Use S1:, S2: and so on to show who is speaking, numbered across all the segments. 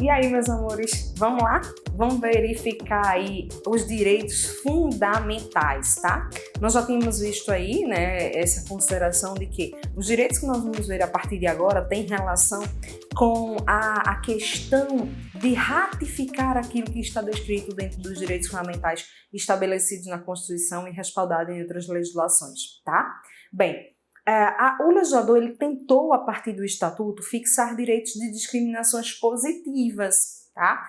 S1: E aí, meus amores, vamos lá? Vamos verificar aí os direitos fundamentais, tá? Nós já tínhamos visto aí, né, essa consideração de que os direitos que nós vamos ver a partir de agora têm relação com a questão de ratificar aquilo que está descrito dentro dos direitos fundamentais estabelecidos na Constituição e respaldado em outras legislações, tá? Bem, o legislador ele tentou, a partir do Estatuto, fixar direitos de discriminações positivas, tá?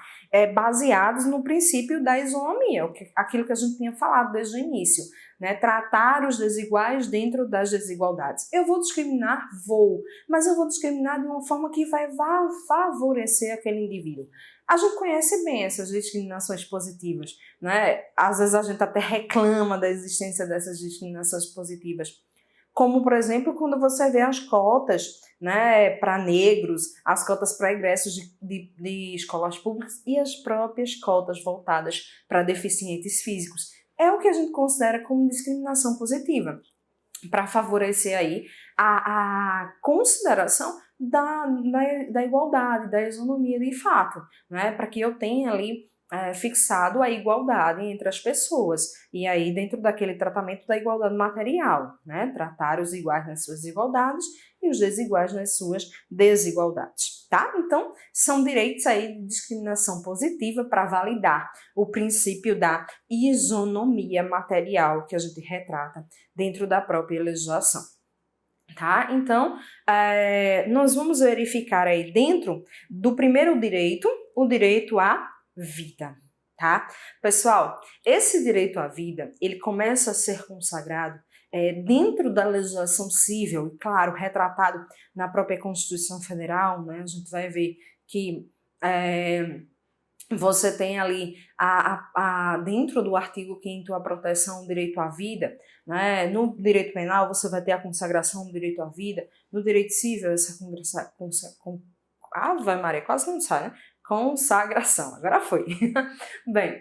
S1: Baseados no princípio da isonomia, aquilo que a gente tinha falado desde o início, né? Tratar os desiguais dentro das desigualdades. Eu vou discriminar? Vou, mas eu vou discriminar de uma forma que vai favorecer aquele indivíduo. A gente conhece bem essas discriminações positivas, né? Às vezes a gente até reclama da existência dessas discriminações positivas. Como, por exemplo, quando você vê as cotas, né, para negros, as cotas para egressos de escolas públicas e as próprias cotas voltadas para deficientes físicos. É o que a gente considera como discriminação positiva, para favorecer aí a consideração da igualdade, da isonomia de fato, né, para que eu tenha ali fixado a igualdade entre as pessoas, e aí dentro daquele tratamento da igualdade material, né? Tratar os iguais nas suas igualdades e os desiguais nas suas desigualdades, tá? Então, são direitos aí de discriminação positiva para validar o princípio da isonomia material que a gente retrata dentro da própria legislação. Tá? Então, nós vamos verificar aí dentro do primeiro direito, o direito à vida, tá? Pessoal, esse direito à vida, ele começa a ser consagrado dentro da legislação civil, e claro, retratado na própria Constituição Federal, né? A gente vai ver que você tem ali dentro do artigo 5º a proteção do direito à vida, né? No direito penal você vai ter a consagração do direito à vida, no direito civil essa Ave Maria, quase não sai, né? Consagração, agora foi. Bem,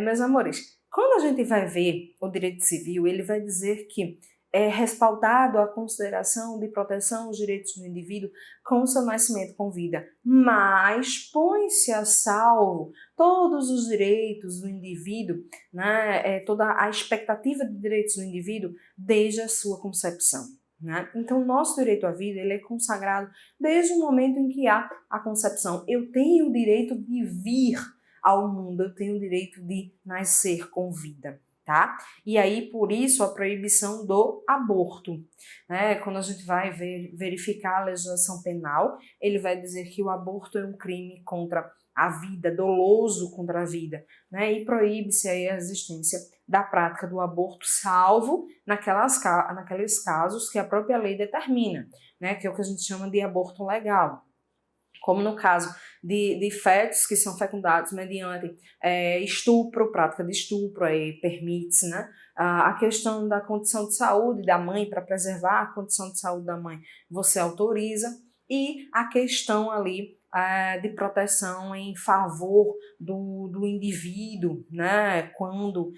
S1: meus amores, quando a gente vai ver o direito civil, ele vai dizer que é respaldado a consideração de proteção aos direitos do indivíduo com o seu nascimento com vida, mas põe-se a salvo todos os direitos do indivíduo, né, toda a expectativa de direitos do indivíduo desde a sua concepção. Né? Então, o nosso direito à vida ele é consagrado desde o momento em que há a concepção. Eu tenho o direito de vir ao mundo, eu tenho o direito de nascer com vida. Tá? E aí, por isso, a proibição do aborto. Né? Quando a gente vai verificar a legislação penal, ele vai dizer que o aborto é um crime contra a vida, doloso contra a vida, né? E proíbe-se aí a existência da prática do aborto, salvo naqueles casos que a própria lei determina, né? Que é o que a gente chama de aborto legal. Como no caso de fetos que são fecundados mediante estupro, prática de estupro, aí permite-se, né? A questão da condição de saúde da mãe, para preservar a condição de saúde da mãe, você autoriza, e a questão ali de proteção em favor do indivíduo, né? Quando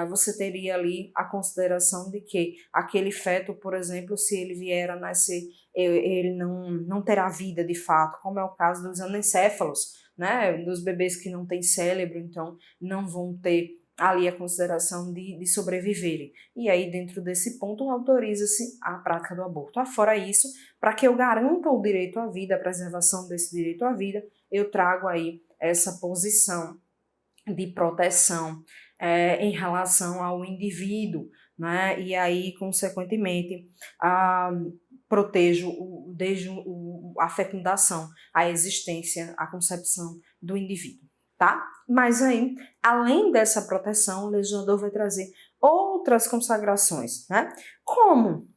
S1: você teria ali a consideração de que aquele feto, por exemplo, se ele vier a nascer, ele não terá vida de fato, como é o caso dos anencéfalos, né? Dos bebês que não têm cérebro, então não vão ter ali a consideração de sobreviverem. E aí, dentro desse ponto, autoriza-se a prática do aborto. Fora isso, para que eu garanta o direito à vida, a preservação desse direito à vida, eu trago aí essa posição de proteção em relação ao indivíduo, né? E aí, consequentemente, protejo desde a fecundação, a existência, a concepção do indivíduo. Tá? Mas aí, além dessa proteção, o legislador vai trazer outras consagrações, né? Como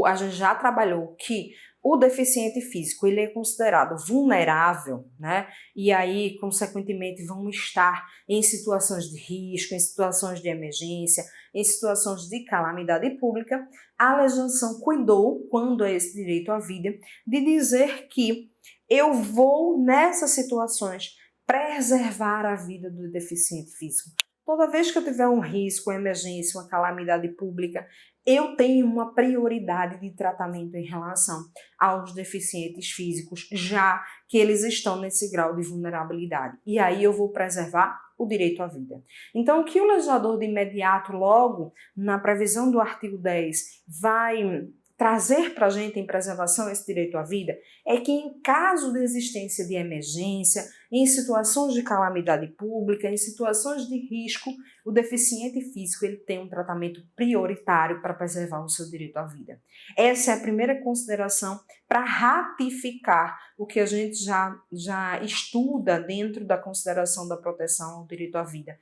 S1: a gente já trabalhou que o deficiente físico ele é considerado vulnerável, né? E aí, consequentemente, vão estar em situações de risco, em situações de emergência, em situações de calamidade pública. A legislação cuidou, quando é esse direito à vida, de dizer que eu vou, nessas situações, preservar a vida do deficiente físico. Toda vez que eu tiver um risco, uma emergência, uma calamidade pública, eu tenho uma prioridade de tratamento em relação aos deficientes físicos, já que eles estão nesse grau de vulnerabilidade. E aí eu vou preservar o direito à vida. Então, o que o legislador de imediato, logo na previsão do artigo 10, vai trazer para a gente em preservação esse direito à vida, é que em caso de existência de emergência, em situações de calamidade pública, em situações de risco, o deficiente físico ele tem um tratamento prioritário para preservar o seu direito à vida. Essa é a primeira consideração para ratificar o que a gente já estuda dentro da consideração da proteção ao direito à vida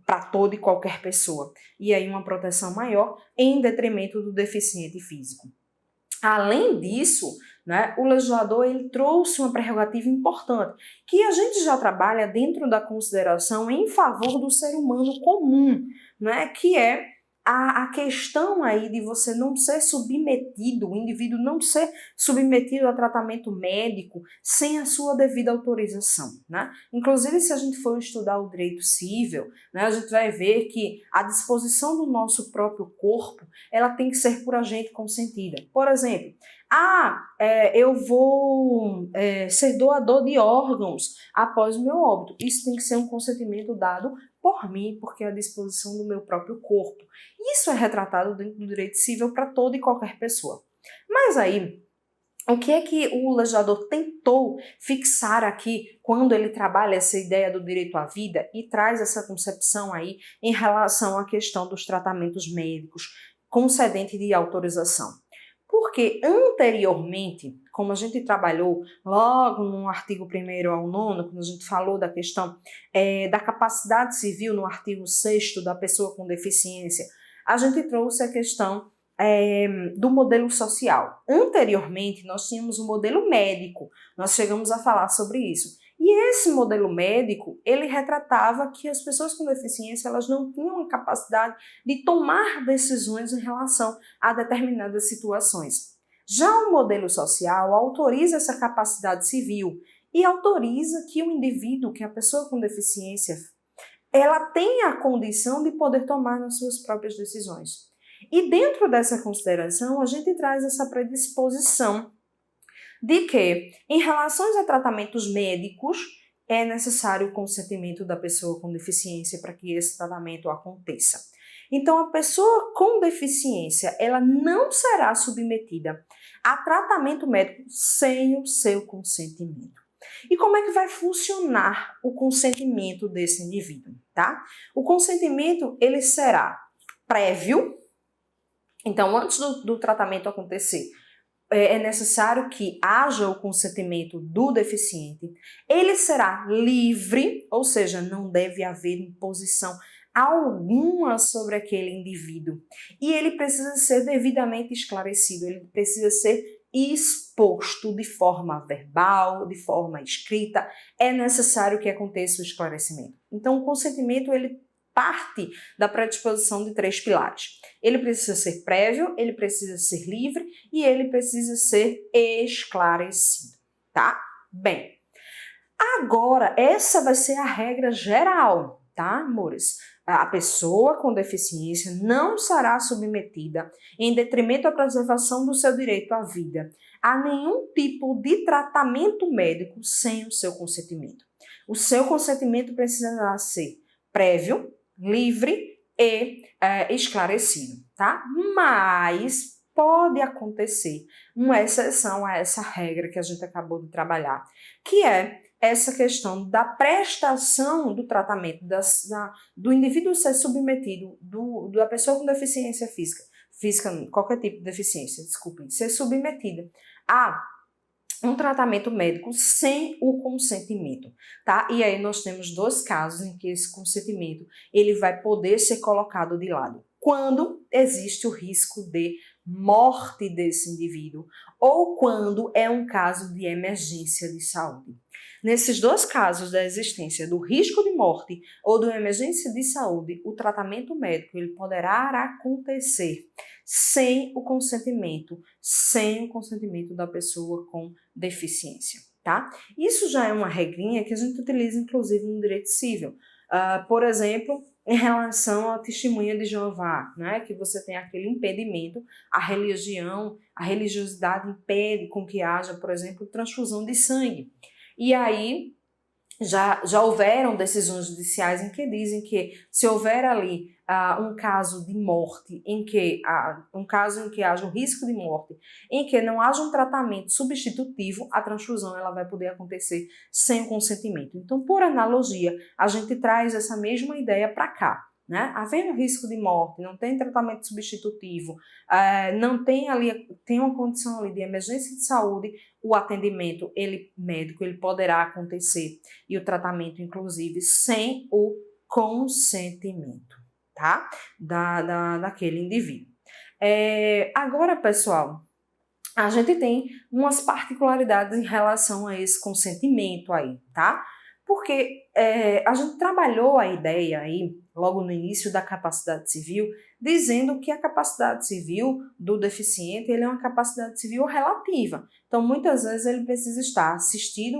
S1: para toda e qualquer pessoa. E aí uma proteção maior em detrimento do deficiente físico. Além disso, né, o legislador ele trouxe uma prerrogativa importante, que a gente já trabalha dentro da consideração em favor do ser humano comum, né, que é a questão aí de você não ser submetido, o indivíduo não ser submetido a tratamento médico sem a sua devida autorização, né? Inclusive, se a gente for estudar o direito civil, né, a gente vai ver que a disposição do nosso próprio corpo ela tem que ser por agente consentida. Por exemplo, eu vou ser doador de órgãos após o meu óbito. Isso tem que ser um consentimento dado por mim, porque é a disposição do meu próprio corpo. Isso é retratado dentro do direito civil para toda e qualquer pessoa. Mas aí, o que é que o legislador tentou fixar aqui quando ele trabalha essa ideia do direito à vida e traz essa concepção aí em relação à questão dos tratamentos médicos concedente de autorização? Porque anteriormente, como a gente trabalhou logo no artigo 1º ao 9º, quando a gente falou da questão da capacidade civil no artigo 6º da pessoa com deficiência, a gente trouxe a questão do modelo social. Anteriormente, nós tínhamos um modelo médico, nós chegamos a falar sobre isso. E esse modelo médico, ele retratava que as pessoas com deficiência, elas não tinham a capacidade de tomar decisões em relação a determinadas situações. Já o modelo social autoriza essa capacidade civil e autoriza que o indivíduo, que a pessoa com deficiência, ela tenha a condição de poder tomar as suas próprias decisões. E dentro dessa consideração, a gente traz essa predisposição de que, em relação a tratamentos médicos, é necessário o consentimento da pessoa com deficiência para que esse tratamento aconteça. Então, a pessoa com deficiência, ela não será submetida a tratamento médico sem o seu consentimento. E como é que vai funcionar o consentimento desse indivíduo, tá? O consentimento, ele será prévio. Então, antes do tratamento acontecer, é necessário que haja o consentimento do deficiente. Ele será livre, ou seja, não deve haver imposição alguma sobre aquele indivíduo. E ele precisa ser devidamente esclarecido, ele precisa ser exposto de forma verbal, de forma escrita. É necessário que aconteça o esclarecimento. Então, o consentimento, ele parte da predisposição de 3 pilares. Ele precisa ser prévio, ele precisa ser livre e ele precisa ser esclarecido, tá? Bem, agora essa vai ser a regra geral, tá, amores? A pessoa com deficiência não será submetida, em detrimento à preservação do seu direito à vida, a nenhum tipo de tratamento médico sem o seu consentimento. O seu consentimento precisará ser prévio, livre e esclarecido, tá? Mas pode acontecer uma exceção a essa regra que a gente acabou de trabalhar, que é essa questão da prestação do tratamento, do indivíduo ser submetido, da pessoa com deficiência física, qualquer tipo de deficiência, desculpem, ser submetida a um tratamento médico sem o consentimento, tá? E aí nós temos 2 casos em que esse consentimento ele vai poder ser colocado de lado. Quando existe o risco de morte desse indivíduo ou quando é um caso de emergência de saúde. Nesses 2 casos da existência do risco de morte ou de emergência de saúde, o tratamento médico ele poderá acontecer sem o consentimento da pessoa com deficiência, tá? Isso já é uma regrinha que a gente utiliza, inclusive, no direito civil. Por exemplo, em relação à testemunha de Jeová, né? Que você tem aquele impedimento, a religiosidade impede com que haja, por exemplo, transfusão de sangue. E aí já houveram decisões judiciais em que dizem que se houver ali um caso de morte, um caso em que haja um risco de morte, em que não haja um tratamento substitutivo, a transfusão ela vai poder acontecer sem o consentimento. Então, por analogia, a gente traz essa mesma ideia para cá. Né? Havendo risco de morte, não tem tratamento substitutivo, não tem ali, tem uma condição ali de emergência de saúde, o atendimento médico ele poderá acontecer e o tratamento, inclusive, sem o consentimento, tá? Daquele indivíduo. Agora, pessoal, a gente tem umas particularidades em relação a esse consentimento aí, tá? Porque a gente trabalhou a ideia aí, logo no início da capacidade civil, dizendo que a capacidade civil do deficiente ele é uma capacidade civil relativa. Então, muitas vezes ele precisa estar assistido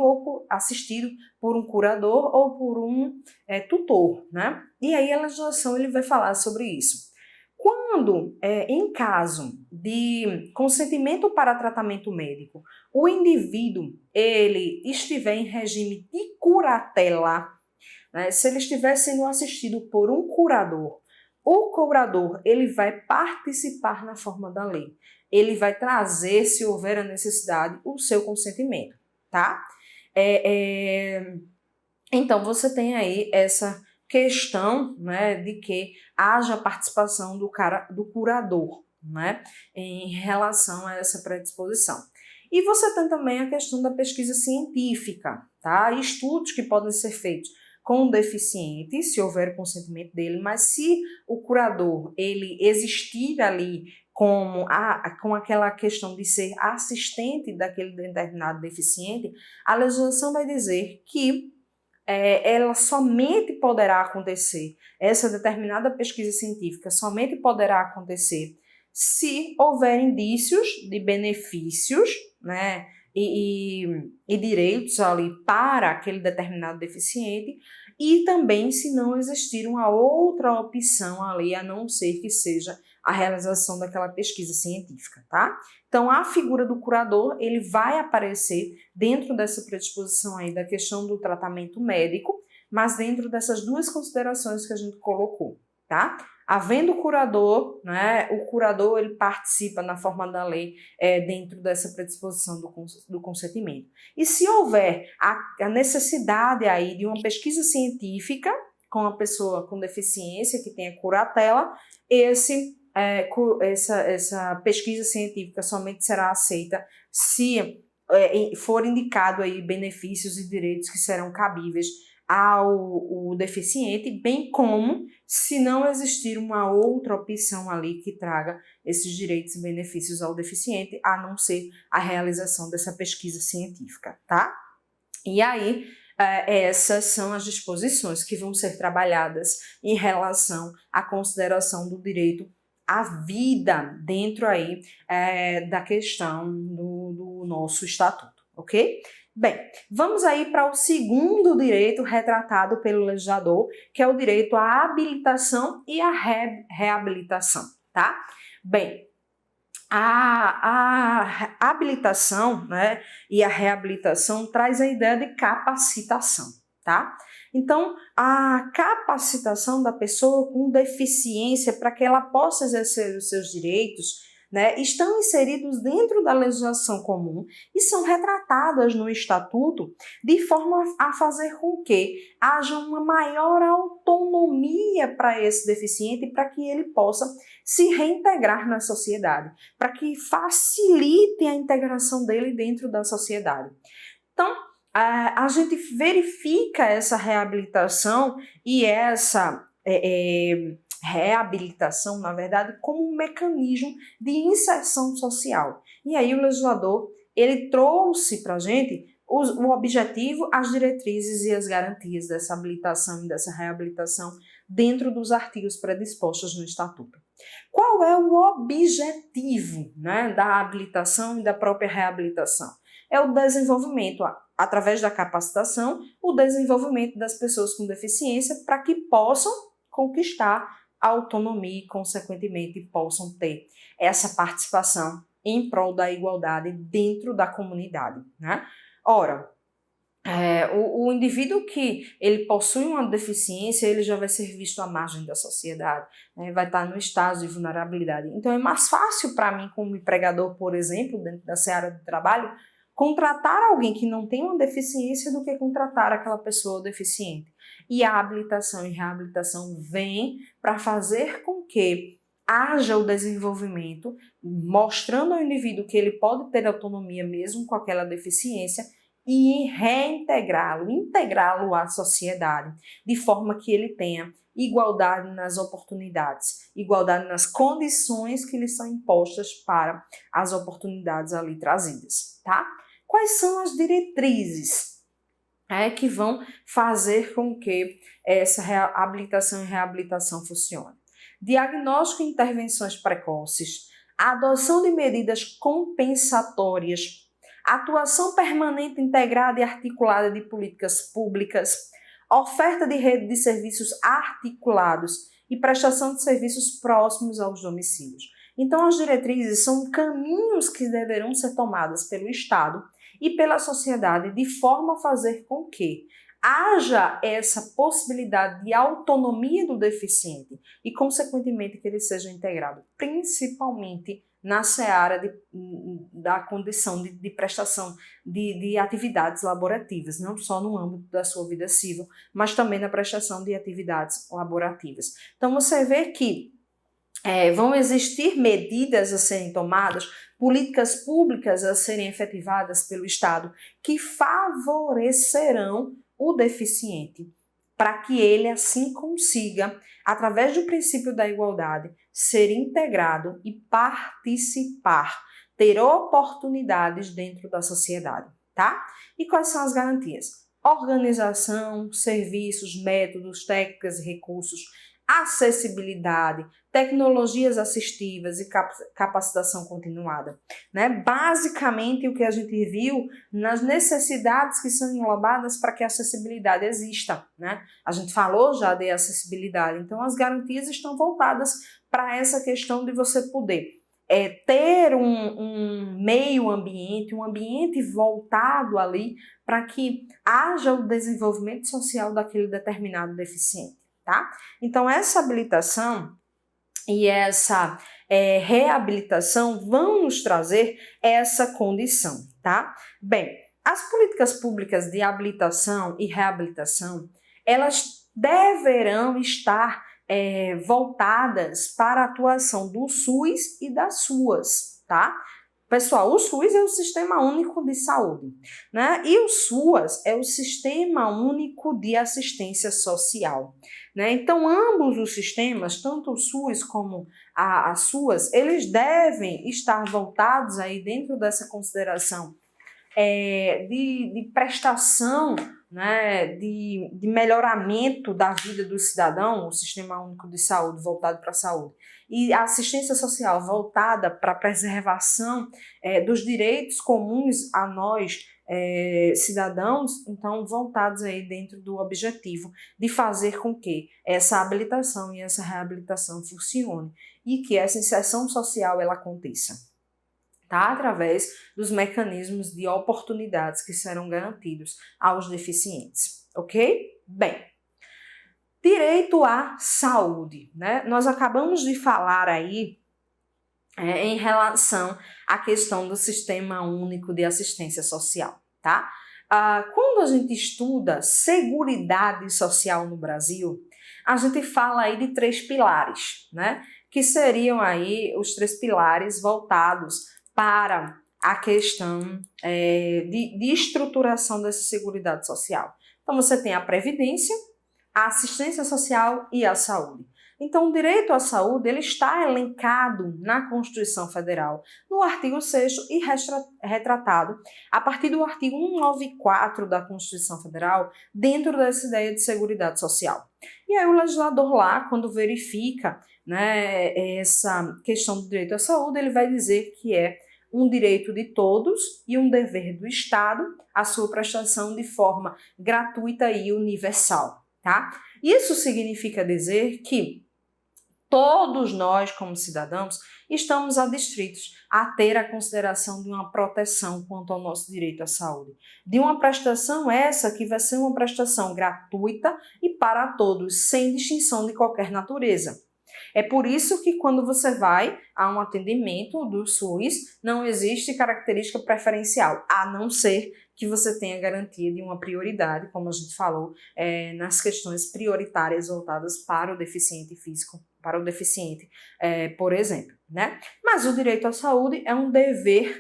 S1: por um curador ou por um tutor, né? E aí a legislação ele vai falar sobre isso. Quando, em caso de consentimento para tratamento médico, o indivíduo ele estiver em regime de curatela, né, se ele estiver sendo assistido por um curador, o curador ele vai participar na forma da lei. Ele vai trazer, se houver a necessidade, o seu consentimento, tá? Então, você tem aí essa questão, né, de que haja participação do curador, né, em relação a essa predisposição. E você tem também a questão da pesquisa científica, tá? Estudos que podem ser feitos com o deficiente, se houver o consentimento dele, mas se o curador ele existir ali com aquela questão de ser assistente daquele determinado deficiente, a legislação vai dizer que ela somente poderá acontecer, essa determinada pesquisa científica somente poderá acontecer se houver indícios de benefícios, né, e direitos ali para aquele determinado deficiente, e também se não existir uma outra opção ali, a não ser que seja a realização daquela pesquisa científica, tá? Então, a figura do curador, ele vai aparecer dentro dessa predisposição aí da questão do tratamento médico, mas dentro dessas duas considerações que a gente colocou, tá? Havendo curador, né, o curador ele participa na forma da lei dentro dessa predisposição do consentimento. E se houver a necessidade aí de uma pesquisa científica com a pessoa com deficiência que tenha curatela, essa pesquisa científica somente será aceita se for indicado aí benefícios e direitos que serão cabíveis ao deficiente, bem como se não existir uma outra opção ali que traga esses direitos e benefícios ao deficiente, a não ser a realização dessa pesquisa científica, tá? E aí, essas são as disposições que vão ser trabalhadas em relação à consideração do direito à vida dentro aí da questão do nosso estatuto, ok? Bem, vamos aí para o segundo direito retratado pelo legislador, que é o direito à habilitação e à reabilitação, tá? Bem, a habilitação, né, e a reabilitação traz a ideia de capacitação, tá? Então, a capacitação da pessoa com deficiência para que ela possa exercer os seus direitos, né, estão inseridos dentro da legislação comum e são retratadas no Estatuto de forma a fazer com que haja uma maior autonomia para esse deficiente, para que ele possa se reintegrar na sociedade, para que facilite a integração dele dentro da sociedade. Então, a gente verifica essa reabilitação e essa reabilitação, na verdade, como um mecanismo de inserção social. E aí o legislador, ele trouxe para a gente o objetivo, as diretrizes e as garantias dessa habilitação e dessa reabilitação dentro dos artigos predispostos no Estatuto. Qual é o objetivo, né, da habilitação e da própria reabilitação? É o desenvolvimento, através da capacitação, o desenvolvimento das pessoas com deficiência para que possam conquistar a autonomia e, consequentemente, possam ter essa participação em prol da igualdade dentro da comunidade, né? Ora, o indivíduo que ele possui uma deficiência, ele já vai ser visto à margem da sociedade, né? Vai estar no estado de vulnerabilidade. Então é mais fácil para mim, como empregador, por exemplo, dentro da seara do trabalho, contratar alguém que não tem uma deficiência do que contratar aquela pessoa deficiente. E a habilitação e reabilitação vem para fazer com que haja o desenvolvimento, mostrando ao indivíduo que ele pode ter autonomia mesmo com aquela deficiência, e reintegrá-lo, integrá-lo à sociedade, de forma que ele tenha igualdade nas oportunidades, igualdade nas condições que lhe são impostas para as oportunidades ali trazidas, tá? Quais são as diretrizes que vão fazer com que essa habilitação e reabilitação funcione? Diagnóstico e intervenções precoces, adoção de medidas compensatórias, atuação permanente, integrada e articulada de políticas públicas, oferta de rede de serviços articulados e prestação de serviços próximos aos domicílios. Então, as diretrizes são caminhos que deverão ser tomados pelo Estado e pela sociedade de forma a fazer com que haja essa possibilidade de autonomia do deficiente e, consequentemente, que ele seja integrado, principalmente na seara da condição de prestação de atividades laborativas, não só no âmbito da sua vida civil, mas também na prestação de atividades laborativas. Então, você vê que vão existir medidas a serem tomadas, políticas públicas a serem efetivadas pelo Estado que favorecerão o deficiente, para que ele assim consiga, através do princípio da igualdade, ser integrado e participar, ter oportunidades dentro da sociedade, tá? E quais são as garantias? Organização, serviços, métodos, técnicas e recursos, acessibilidade, tecnologias assistivas e capacitação continuada, né? Basicamente, o que a gente viu nas necessidades que são englobadas para que a acessibilidade exista, né? A gente falou já de acessibilidade, então as garantias estão voltadas para essa questão de você poder ter um meio ambiente, um ambiente voltado ali para que haja o desenvolvimento social daquele determinado deficiente, tá? Então, essa habilitação e essa reabilitação vão nos trazer essa condição, tá? Bem, as políticas públicas de habilitação e reabilitação, elas deverão estar voltadas para a atuação do SUS e das SUAS, tá? Pessoal, o SUS é o Sistema Único de Saúde, né? E o SUAS é o Sistema Único de Assistência Social, né? Então, ambos os sistemas, tanto o SUS como a SUAS, eles devem estar voltados aí dentro dessa consideração de prestação, né, de melhoramento da vida do cidadão, o Sistema Único de Saúde voltado para a saúde, e a assistência social voltada para a preservação dos direitos comuns a nós, cidadãos, então voltados aí dentro do objetivo de fazer com que essa habilitação e essa reabilitação funcione e que essa inserção social ela aconteça, tá? Através dos mecanismos de oportunidades que serão garantidos aos deficientes, ok? Bem, direito à saúde, né? Nós acabamos de falar aí em relação à questão do Sistema Único de Assistência Social, tá? Quando a gente estuda Seguridade Social no Brasil, a gente fala aí de 3 pilares, né? Que seriam aí os 3 pilares voltados para a questão de estruturação dessa Seguridade Social. Então, você tem a Previdência, a Assistência Social e a Saúde. Então, o direito à saúde ele está elencado na Constituição Federal, no artigo 6º e retratado a partir do artigo 194 da Constituição Federal, dentro dessa ideia de Seguridade Social. E aí o legislador lá, quando verifica, né, essa questão do direito à saúde, ele vai dizer que é um direito de todos e um dever do Estado a sua prestação de forma gratuita e universal. tá? Isso significa dizer que todos nós, como cidadãos, estamos adstritos a ter a consideração de uma proteção quanto ao nosso direito à saúde. De uma prestação essa que vai ser uma prestação gratuita e para todos, sem distinção de qualquer natureza. É por isso que quando você vai a um atendimento do SUS, não existe característica preferencial, a não ser que você tenha garantia de uma prioridade, como a gente falou, nas questões prioritárias voltadas para o deficiente físico, para o deficiente, por exemplo, né? Mas o direito à saúde é um dever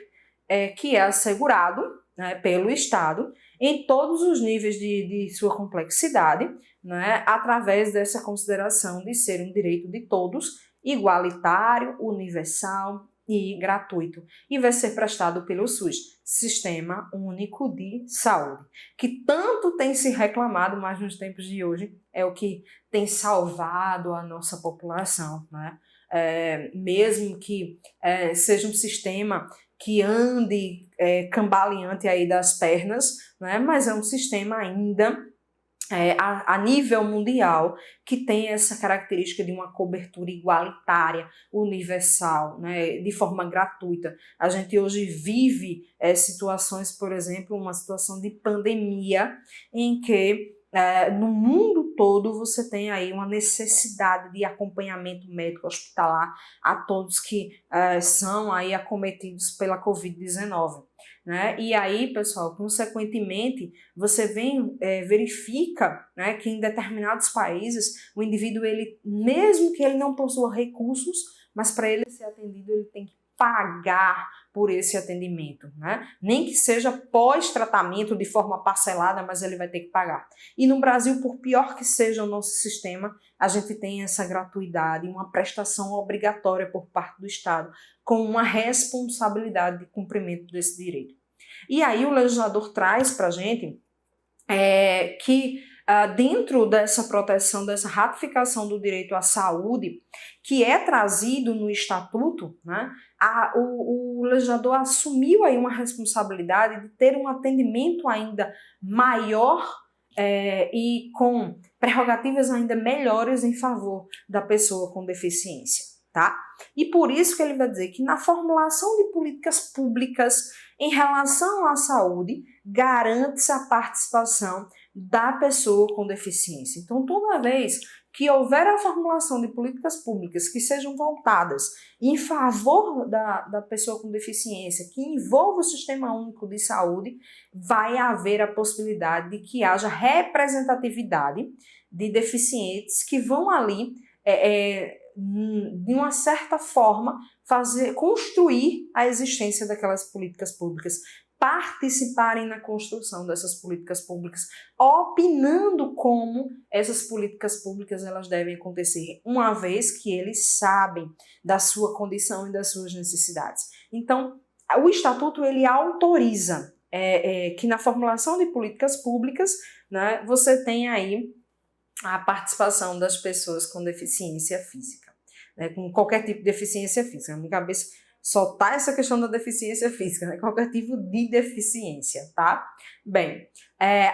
S1: que é assegurado, né, pelo Estado em todos os níveis de sua complexidade, né, através dessa consideração de ser um direito de todos, igualitário, universal e gratuito, e vai ser prestado pelo SUS, Sistema Único de Saúde, que tanto tem se reclamado, mas nos tempos de hoje é o que tem salvado a nossa população, né? Mesmo que seja um sistema que ande cambaleante aí das pernas, né? Mas é um sistema ainda a nível mundial, que tem essa característica de uma cobertura igualitária, universal, né, de forma gratuita. A gente hoje vive situações, por exemplo, uma situação de pandemia, em que no mundo todo você tem aí uma necessidade de acompanhamento médico hospitalar a todos que são aí acometidos pela Covid-19. Né? E aí, pessoal, consequentemente, você verifica, né, que em determinados países o indivíduo, ele, mesmo que ele não possua recursos, mas para ele ser atendido, ele tem que pagar por esse atendimento, né? Nem que seja pós-tratamento de forma parcelada, mas ele vai ter que pagar. E no Brasil, por pior que seja o nosso sistema, a gente tem essa gratuidade, uma prestação obrigatória por parte do Estado, com uma responsabilidade de cumprimento desse direito. E aí o legislador traz para a gente que dentro dessa proteção, dessa ratificação do direito à saúde, que é trazido no Estatuto, né, o legislador assumiu aí uma responsabilidade de ter um atendimento ainda maior e com prerrogativas ainda melhores em favor da pessoa com deficiência, tá? E por isso que ele vai dizer que na formulação de políticas públicas em relação à saúde, garante-se a participação da pessoa com deficiência. Então, toda vez que houver a formulação de políticas públicas que sejam voltadas em favor da pessoa com deficiência, que envolva o Sistema Único de Saúde, vai haver a possibilidade de que haja representatividade de deficientes que vão ali, de uma certa forma, construir a existência daquelas políticas públicas, participarem na construção dessas políticas públicas, opinando como essas políticas públicas elas devem acontecer, uma vez que eles sabem da sua condição e das suas necessidades. Então, o Estatuto ele autoriza que na formulação de políticas públicas, né, você tem aí a participação das pessoas com deficiência física, né, com qualquer tipo de deficiência física. Na minha cabeça só tá essa questão da deficiência física, né, qualquer tipo de deficiência, tá? Bem,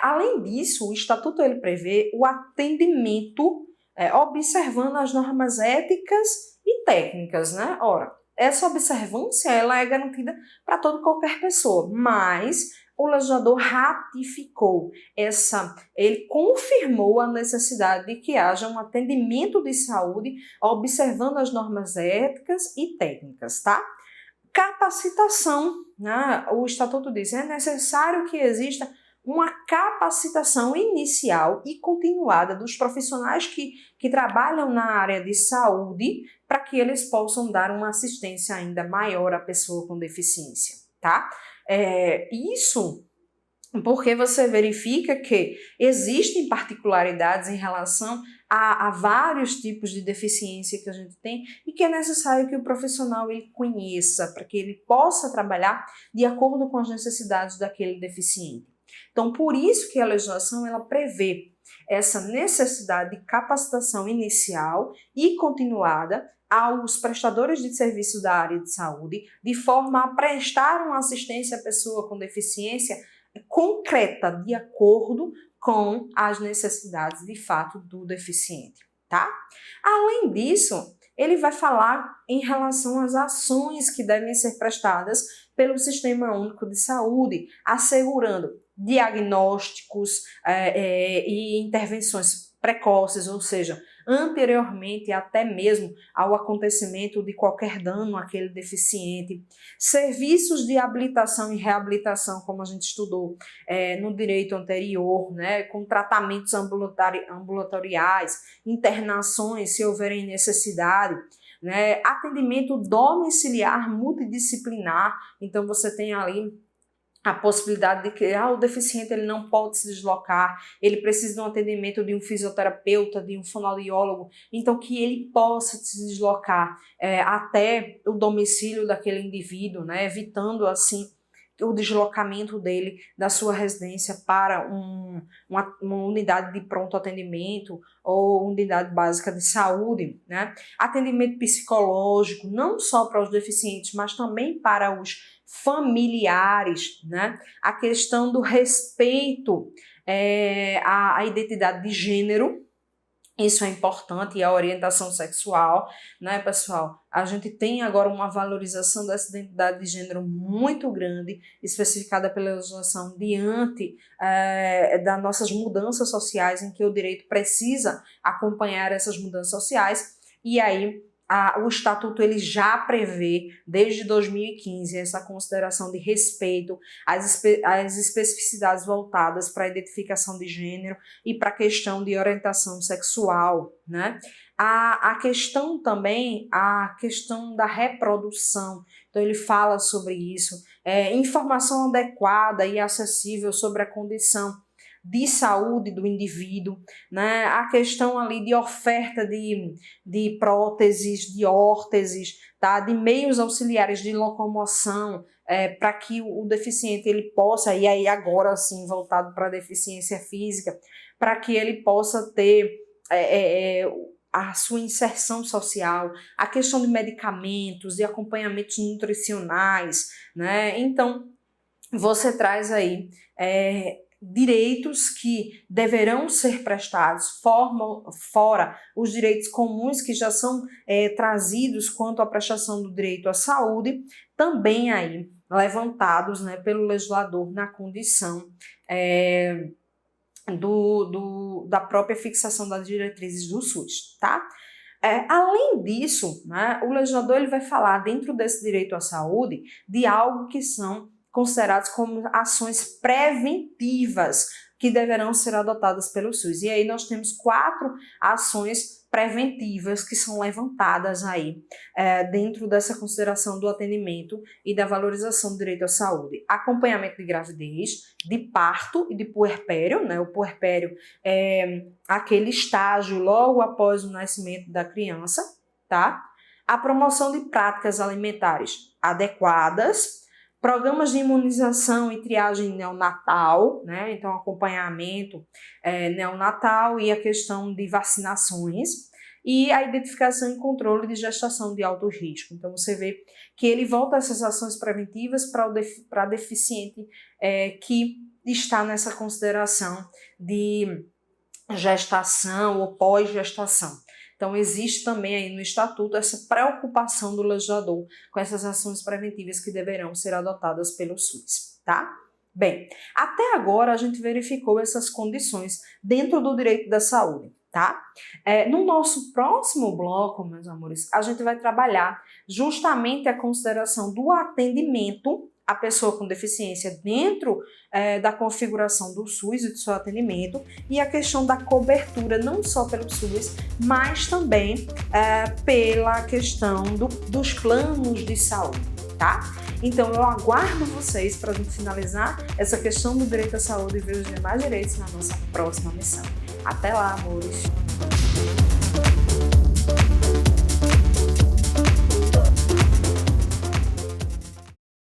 S1: além disso, o Estatuto ele prevê o atendimento observando as normas éticas e técnicas, né? Ora, essa observância ela é garantida para toda qualquer pessoa, mas o legislador ratificou ele confirmou a necessidade de que haja um atendimento de saúde observando as normas éticas e técnicas, tá? Capacitação, né? O Estatuto diz que é necessário que exista uma capacitação inicial e continuada dos profissionais que trabalham na área de saúde para que eles possam dar uma assistência ainda maior à pessoa com deficiência, tá? Isso porque você verifica que existem particularidades em relação a vários tipos de deficiência que a gente tem e que é necessário que o profissional ele conheça para que ele possa trabalhar de acordo com as necessidades daquele deficiente. Então, por isso que a legislação ela prevê essa necessidade de capacitação inicial e continuada aos prestadores de serviço da área de saúde, de forma a prestar uma assistência à pessoa com deficiência concreta, de acordo com as necessidades de fato do deficiente, tá? Além disso, ele vai falar em relação às ações que devem ser prestadas pelo Sistema Único de Saúde, assegurando diagnósticos e intervenções precoces, ou seja, anteriormente até mesmo ao acontecimento de qualquer dano àquele deficiente, serviços de habilitação e reabilitação, como a gente estudou no direito anterior, né, com tratamentos ambulatoriais, internações se houverem necessidade, né, atendimento domiciliar multidisciplinar, então você tem ali a possibilidade de que o deficiente ele não pode se deslocar, ele precisa de um atendimento de um fisioterapeuta, de um fonoaudiólogo, então que ele possa se deslocar até o domicílio daquele indivíduo, né, evitando assim o deslocamento dele da sua residência para uma unidade de pronto atendimento ou unidade básica de saúde, né? Atendimento psicológico, não só para os deficientes, mas também para os familiares, né? A questão do respeito à identidade de gênero, isso é importante, e a orientação sexual, né, pessoal? A gente tem agora uma valorização dessa identidade de gênero muito grande, especificada pela legislação diante das nossas mudanças sociais, em que o direito precisa acompanhar essas mudanças sociais, e aí o Estatuto ele já prevê, desde 2015, essa consideração de respeito às especificidades voltadas para a identificação de gênero e para a questão de orientação sexual, né? A questão também, a questão da reprodução, então ele fala sobre isso, informação adequada e acessível sobre a condição de saúde do indivíduo, né? A questão ali de oferta de próteses, de órteses, tá? De meios auxiliares de locomoção, para que o deficiente ele possa, e aí agora sim voltado para a deficiência física, para que ele possa ter a sua inserção social, a questão de medicamentos, de acompanhamentos nutricionais, né? Então, você traz aí direitos que deverão ser prestados fora os direitos comuns que já são trazidos quanto à prestação do direito à saúde, também aí levantados, né, pelo legislador na condição da própria fixação das diretrizes do SUS, tá? Além disso, né, o legislador ele vai falar dentro desse direito à saúde de algo que são considerados como ações preventivas que deverão ser adotadas pelo SUS. E aí nós temos 4 ações preventivas que são levantadas aí dentro dessa consideração do atendimento e da valorização do direito à saúde. Acompanhamento de gravidez, de parto e de puerpério, né? O puerpério é aquele estágio logo após o nascimento da criança, tá? A promoção de práticas alimentares adequadas, programas de imunização e triagem neonatal, né? Então acompanhamento neonatal e a questão de vacinações e a identificação e controle de gestação de alto risco. Então você vê que ele volta essas ações preventivas para deficiente que está nessa consideração de gestação ou pós-gestação. Então, existe também aí no Estatuto essa preocupação do legislador com essas ações preventivas que deverão ser adotadas pelo SUS, tá? Bem, até agora a gente verificou essas condições dentro do direito da saúde, tá? No nosso próximo bloco, meus amores, a gente vai trabalhar justamente a consideração do atendimento à pessoa com deficiência dentro da configuração do SUS e do seu atendimento e a questão da cobertura não só pelo SUS, mas também pela questão dos planos de saúde, tá? Então eu aguardo vocês para a gente finalizar essa questão do direito à saúde e ver os demais direitos na nossa próxima missão. Até lá, amores!